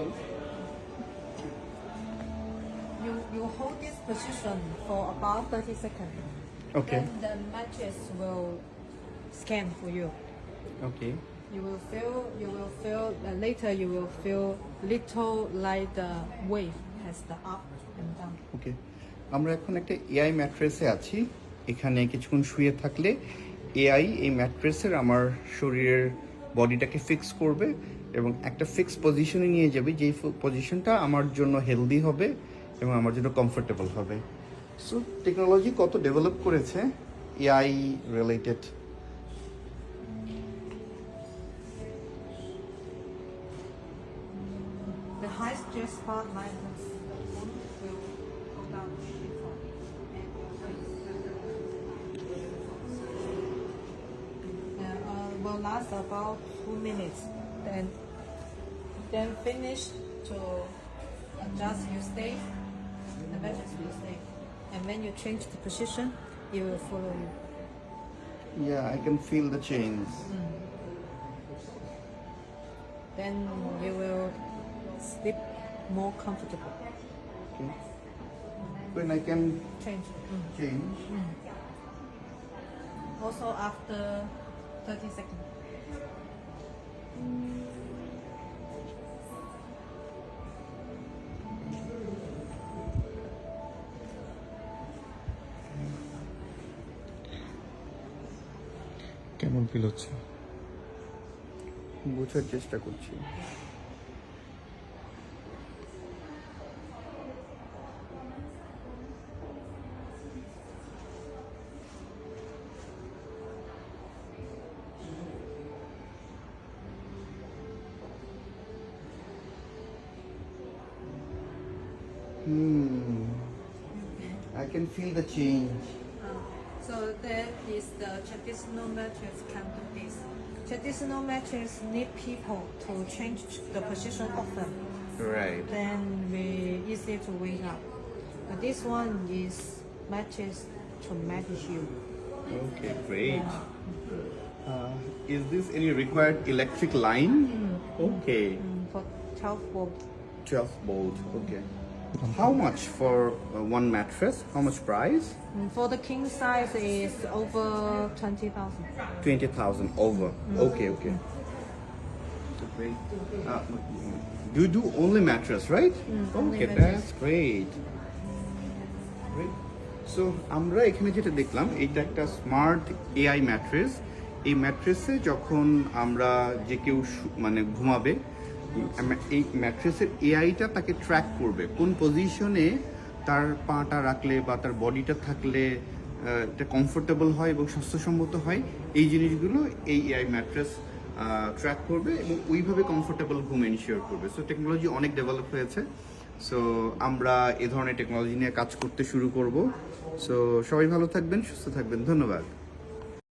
Okay. You hold this position for about 30 seconds. Okay. Then the mattress will scan for you. Okay. You will feel later you will feel little like the wave has the up and down. ওকে, আমরা এখন একটা AI ম্যাট্রেসে আছি। এখানে কিছুক্ষণ শুয়ে থাকলে AI এই ম্যাট্রেসের আমার শরীরের বডিটাকে ফিক্স করবে এবং একটা ফিক্স পজিশনে নিয়ে যাবে, যেই পজিশনটা আমার জন্য হেলদি হবে এবং আমার জন্য কমফোর্টেবল হবে। সো টেকনোলজি কত ডেভেলপ করেছে AI related. The high stress part like this will go down. Will last about 2 minutes. Then finish to adjust your stay. The mattress will stay. And when you change the position, it will follow you. Yeah, I can feel the change. Then you will sleep more comfortable. Okay. When I can Change. change. Also after 30 seconds. কেমন feel হচ্ছে বোঝার চেষ্টা করছি। I can feel the change. So that is the traditional mattress come to this. Traditional mattress need people to change the position often. Right. Then we easy to wake up. But this one is mattress to match you. Okay, great. Is this any required electric line? Okay. For 12 volt. 12 volt. Okay. How much for one mattress? How much price? For the king size is over 20,000. 20,000 over. Okay, okay. Great. Do you do only mattress, right? Only Okay, mattress. that's great. Great. So আমরা এখানে যেটা দেখলাম, এটা একটা smart AI mattress. এই ম্যাট্রেসে যখন আমরা যে কেউ মানে ঘুমাবে, এই ম্যাট্রেসের এআইটা তাকে ট্র্যাক করবে কোন পজিশনে তার পাটা রাখলে বা তার বডিটা থাকলে এটা কমফোর্টেবল হয় এবং স্বাস্থ্যসম্মত হয়। এই জিনিসগুলো এই এআই ম্যাট্রেস ট্র্যাক করবে এবং ওইভাবে কমফোর্টেবল ঘুম এনশিওর করবে। সো টেকনোলজি অনেক ডেভেলপ হয়েছে। সো আমরা এ ধরনের টেকনোলজি নিয়ে কাজ করতে শুরু করব। সো সবাই ভালো থাকবেন, সুস্থ থাকবেন, ধন্যবাদ।